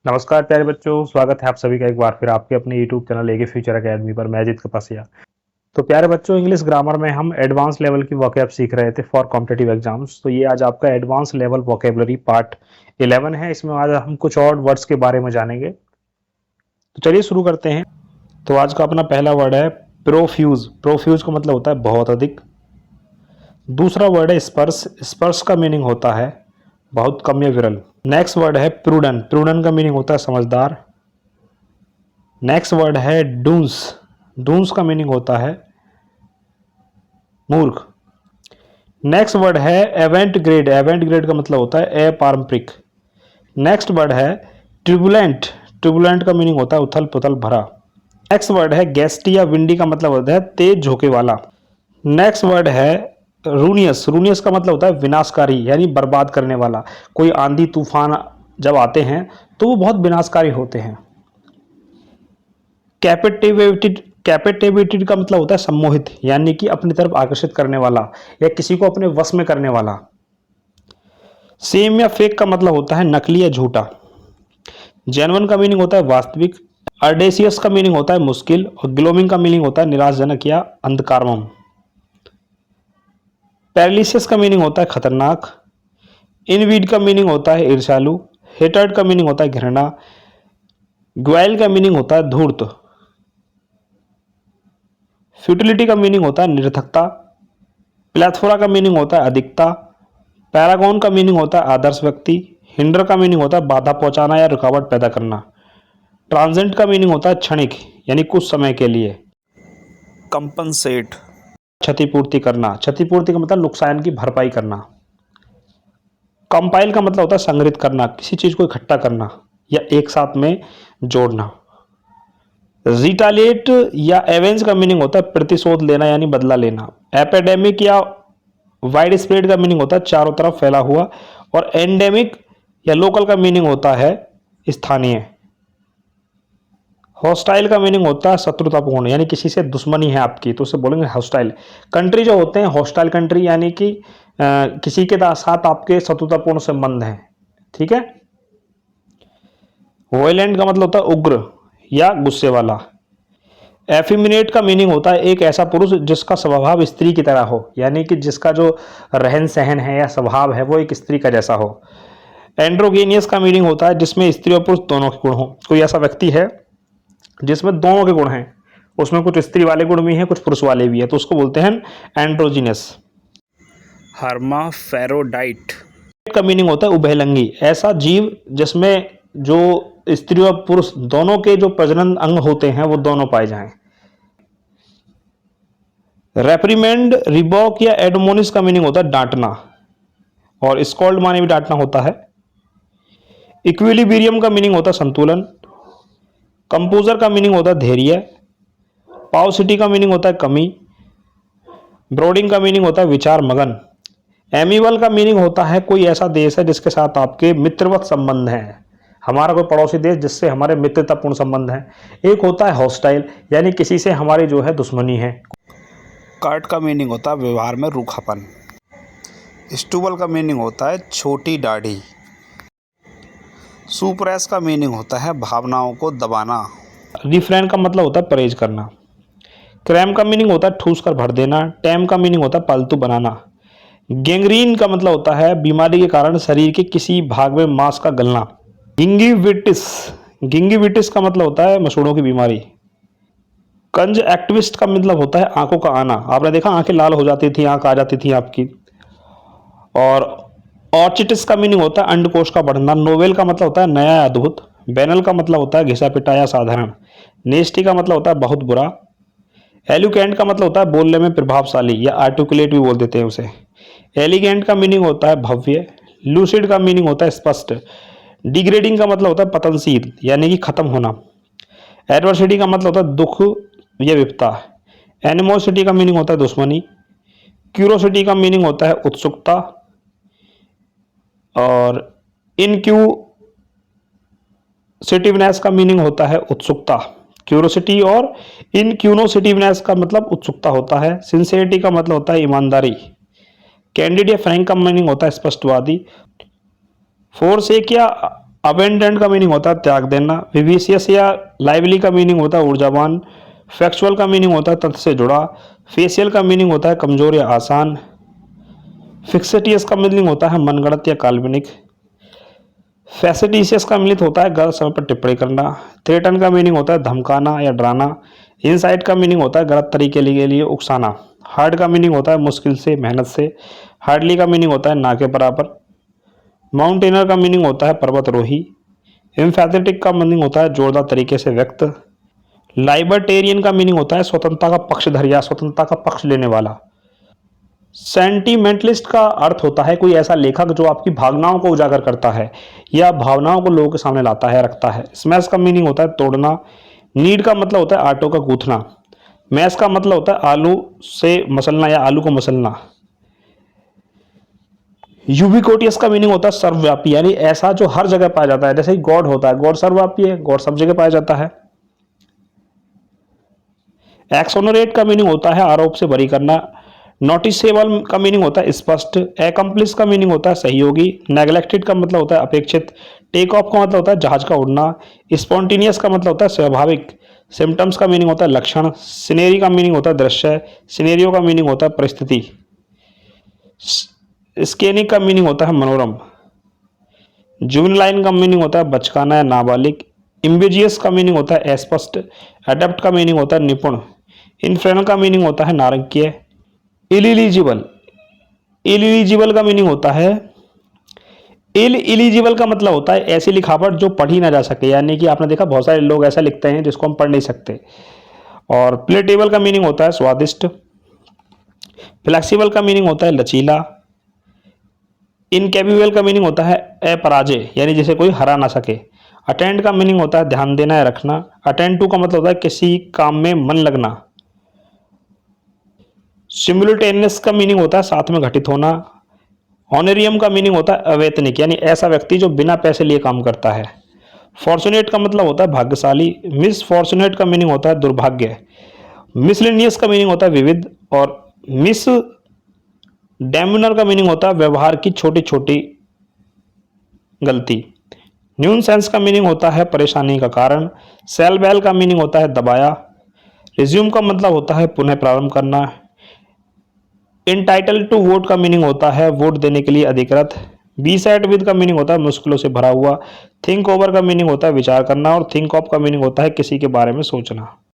नमस्कार प्यारे बच्चों, स्वागत है आप सभी का एक बार फिर आपके अपने YouTube channel AK future academy पर। मैं अजीत कपासिया। तो प्यारे बच्चों, इंग्लिश ग्रामर में हम एडवांस लेवल की वोकैब सीख रहे थे फॉर कॉम्पिटिटिव एग्जाम्स। तो ये आज आपका एडवांस लेवल वोकेबलरी पार्ट 11 है। इसमें आज हम कुछ और वर्ड्स के बारे में जानेंगे। तो चलिए शुरू करते हैं। तो आज का अपना पहला वर्ड है प्रोफ्यूज। प्रोफ्यूज का मतलब होता है बहुत अधिक। दूसरा वर्ड है स्पर्श। स्पर्श का मीनिंग होता है बहुत कम या विरल। नेक्स्ट वर्ड है प्रूडन। प्रूडन का मीनिंग होता है समझदार। नेक्स्ट वर्ड है डूंस। डूंस का मीनिंग होता है मूर्ख। नेक्स्ट वर्ड है एवेंट ग्रेड। एवेंट ग्रेड का मतलब होता है अपारंपरिक। नेक्स्ट वर्ड है ट्यूबुलेंट। ट्यूबुलेंट का मीनिंग होता है उथल पुथल भरा। नेक्स्ट वर्ड है गेस्टी या विंडी का मतलब होता है तेज झोंके वाला। नेक्स्ट वर्ड है रूनियस। रूनियस का मतलब होता है विनाशकारी यानी बर्बाद करने वाला। कोई आंधी तूफान जब आते हैं तो वो बहुत विनाशकारी होते हैं। कैपेटिवेटेड। कैपेटिवेटेड का मतलब होता है सम्मोहित यानी कि अपनी तरफ आकर्षित करने वाला या किसी को अपने वश में करने वाला। सेम या फेक का मतलब होता है नकली या झूठा। जेन्युइन का मीनिंग होता है वास्तविक। अर्डेसियस का मीनिंग होता है मुश्किल। और ग्लोमिंग का मीनिंग होता है निराशजनक या अंधकारमम। पैरालिसिस का मीनिंग होता है खतरनाक। इनवीड का मीनिंग होता है ईर्ष्यालु। हेटर्ड का मीनिंग होता है घृणा। ग्वाइल का मीनिंग होता है धूर्त। फ्यूटिलिटी का मीनिंग होता है निरर्थकता। प्लेथोरा का मीनिंग होता है अधिकता। पैरागॉन का मीनिंग होता है आदर्श व्यक्ति। हिंडर का मीनिंग होता है बाधा पहुंचाना या रुकावट पैदा करना। ट्रांजेंट का मीनिंग होता है क्षणिक यानी कुछ समय के लिए। कंपनसेट क्षतिपूर्ति करना। क्षतिपूर्ति का मतलब नुकसान की भरपाई करना। कंपाइल का मतलब होता है संग्रहित करना, किसी चीज को इकट्ठा करना या एक साथ में जोड़ना। रिटालिएट या एवेंज का मीनिंग होता है प्रतिशोध लेना यानी बदला लेना। एपिडेमिक या वाइड स्प्रेड का मीनिंग होता है चारों तरफ फैला हुआ। और एंडेमिक या लोकल का मीनिंग होता है स्थानीय। हॉस्टाइल का मीनिंग होता है शत्रुतापूर्ण यानी किसी से दुश्मनी है आपकी तो उसे बोलेंगे हॉस्टाइल। कंट्री जो होते हैं हॉस्टाइल कंट्री यानी कि किसी के साथ आपके शत्रुतापूर्ण संबंध हैं। ठीक है। वॉयलेंट का मतलब होता है उग्र या गुस्से वाला। एफिमिनेट का मीनिंग होता है एक ऐसा पुरुष जिसका स्वभाव स्त्री की तरह हो यानी कि जिसका जो रहन सहन है या स्वभाव है वो एक स्त्री का जैसा हो। एंड्रोगेनियस का मीनिंग होता है जिसमें स्त्री और पुरुष दोनों के गुण हो। कोई ऐसा व्यक्ति है जिसमें दोनों के गुण हैं, उसमें कुछ स्त्री वाले गुण भी हैं कुछ पुरुष वाले भी हैं, तो उसको बोलते हैं एंड्रोजिनस। हर्माफेरोडाइट का मीनिंग होता है उभयलिंगी, ऐसा जीव जिसमें जो स्त्री और पुरुष दोनों के जो प्रजनन अंग होते हैं वो दोनों पाए जाएं। रेप्रीमेंड, रिबॉक या एडमोनिस का मीनिंग होता है डांटना और स्कॉल्ड माने भी डांटना होता है। इक्विलिब्रियम का मीनिंग होता है संतुलन। कंपोजर का मीनिंग होता है धैर्य। पाउसिटी का मीनिंग होता है कमी। ब्रोडिंग का मीनिंग होता है विचार मगन। एमिवल का मीनिंग होता है कोई ऐसा देश है जिसके साथ आपके मित्रवत संबंध हैं, हमारा कोई पड़ोसी देश जिससे हमारे मित्रतापूर्ण संबंध हैं। एक होता है हॉस्टाइल यानी किसी से हमारी जो है दुश्मनी है। कार्ट का मीनिंग होता है व्यवहार में रूखापन। स्टूबल का मीनिंग होता है छोटी दाढ़ी। सुप्रेस का मीनिंग होता है भावनाओं को दबाना। रिफ्रेन का मतलब होता है परहेज करना। क्रैम का मीनिंग होता है ठूस कर भर देना। टैम का मीनिंग होता है पालतू बनाना। गैंग्रीन का मतलब होता है बीमारी के कारण शरीर के किसी भाग में मांस का गलना। गिंगिविटिस, गिंगिविटिस का मतलब होता है मसूड़ों की बीमारी। कंज एक्टिविस्ट का मतलब होता है आंखों का आना, आपने देखा आंखें लाल हो जाती थी, आंख आ जाती थी आपकी। और ऑर्चिटिस का मीनिंग होता है अंडकोश का बढ़ना। नोवेल का मतलब होता है नया या अद्भुत। बैनल का मतलब होता है घिसा पिटा या साधारण। नेस्टी का मतलब होता है बहुत बुरा। एलुकेंट का मतलब होता है बोलने में प्रभावशाली या आर्टिकुलेट भी बोल देते हैं उसे। एलिगेंट का मीनिंग होता है भव्य। लूसिड का मीनिंग होता है स्पष्ट। डिग्रेडिंग का मतलब होता है पतनशील यानी कि खत्म होना। एडवर्सिटी का मतलब होता है दुख या विपता। एनिमोसिटी का मीनिंग होता है दुश्मनी। क्यूरोसिटी का मीनिंग होता है उत्सुकता। और इनक्यूसिटिवनेस का मीनिंग होता है उत्सुकता। क्यूरोसिटी और इनक्यूनोसिटिवनेस का मतलब उत्सुकता होता है। सिंसियरिटी का मतलब होता है ईमानदारी। कैंडिड या फ्रैंक का मीनिंग होता है स्पष्टवादी। फोर्सेक या अबेंडेंट का मीनिंग होता है त्याग देना। विविशियस या लाइवली का मीनिंग होता है ऊर्जावान। फैक्चुअल का मीनिंग होता है तथ्य से जुड़ा। फेशियल का मीनिंग होता है कमजोर या आसान। फिक्सेटियस का मीनिंग होता है मनगढ़ंत या काल्पनिक। फैसिटिशियस का मीनिंग होता है गलत समय पर टिप्पणी करना। थ्रेटन का मीनिंग होता है धमकाना या डराना। इनसाइट का मीनिंग होता है गलत तरीके के लिए उकसाना। हार्ड का मीनिंग होता है मुश्किल से, मेहनत से। हार्डली का मीनिंग होता है ना के बराबर। माउंटेनर का मीनिंग होता है पर्वतरोही। एम्फैथेटिक का मीनिंग होता है जोरदार तरीके से व्यक्त। लाइबर्टेरियन का मीनिंग होता है स्वतंत्रता का पक्षधर या स्वतंत्रता का पक्ष लेने वाला। सेंटिमेंटलिस्ट का अर्थ होता है कोई ऐसा लेखक जो आपकी भावनाओं को उजागर करता है या भावनाओं को लोगों के सामने लाता है, रखता है। स्मैश का मीनिंग होता है तोड़ना। नीड का मतलब होता है आटो का गूंथना। मैश का मतलब होता है आलू से मसलना या आलू को मसलना। यूबिकोटियस का मीनिंग होता है सर्वव्यापी, यानी ऐसा जो हर जगह पाया जाता है। जैसे गॉड होता है, गॉड सर्वव्यापी है, गॉड सब जगह पाया जाता है। एक्सोनरेट का मीनिंग होता है आरोप से बरी करना। नोटिसेबल का मीनिंग होता है स्पष्ट। एकम्प्लिस का मीनिंग होता है सहयोगी। नेग्लेक्टेड का मतलब होता है अपेक्षित। टेक ऑफ का मतलब होता है जहाज का उड़ना। स्पॉन्टेनियस का मतलब होता है स्वाभाविक। सिम्टम्स का मीनिंग होता है लक्षण। सिनेरी का मीनिंग होता है दृश्य। सिनेरियो का मीनिंग होता है परिस्थिति। स्केनिक का मीनिंग होता है मनोरम। जुवेनाइल का मीनिंग होता है बचकाना या नाबालिग। इम्बिजियस का मीनिंग होता है अस्पष्ट। अडेप्ट का मीनिंग होता है निपुण। इन्फेर्नल का मीनिंग होता है नारकीय। इलिजिबल, इलिजिबल का मीनिंग होता है इलिजिबल का मतलब होता है ऐसी लिखावट जो पढ़ी ना जा सके, यानी कि आपने देखा बहुत सारे लोग ऐसा लिखते हैं जिसको हम पढ़ नहीं सकते। और प्लेटेबल का मीनिंग होता है स्वादिष्ट। फ्लेक्सिबल का मीनिंग होता है लचीला। इनकेपेबल का मीनिंग होता है अपराजय, यानी जिसे कोई हरा ना सके। अटेंड का मीनिंग होता है ध्यान देना या रखना। अटेंड टू का मतलब होता है किसी काम में मन लगना। सिमुलेटेनियस का मीनिंग होता है साथ में घटित होना। ऑनरियम का मीनिंग होता है अवैतनिक, यानी ऐसा व्यक्ति जो बिना पैसे लिए काम करता है। फॉर्चुनेट का मतलब होता है भाग्यशाली। मिस फॉर्चुनेट का मीनिंग होता है दुर्भाग्य। मिसलेनियस का मीनिंग होता है विविध। और मिस डेमुनर का मीनिंग होता है व्यवहार की छोटी छोटी गलती। न्यूनसेंस का मीनिंग होता है परेशानी का कारण। सेल बेल का मीनिंग होता है दबाया। रिज्यूम का मतलब होता है पुनः प्रारंभ करना। इंटाइटल टू वोट का मीनिंग होता है वोट देने के लिए अधिकृत। बी सेट विद का मीनिंग होता है मुश्किलों से भरा हुआ। थिंक ओवर का मीनिंग होता है विचार करना। और थिंक ऑफ का मीनिंग होता है किसी के बारे में सोचना।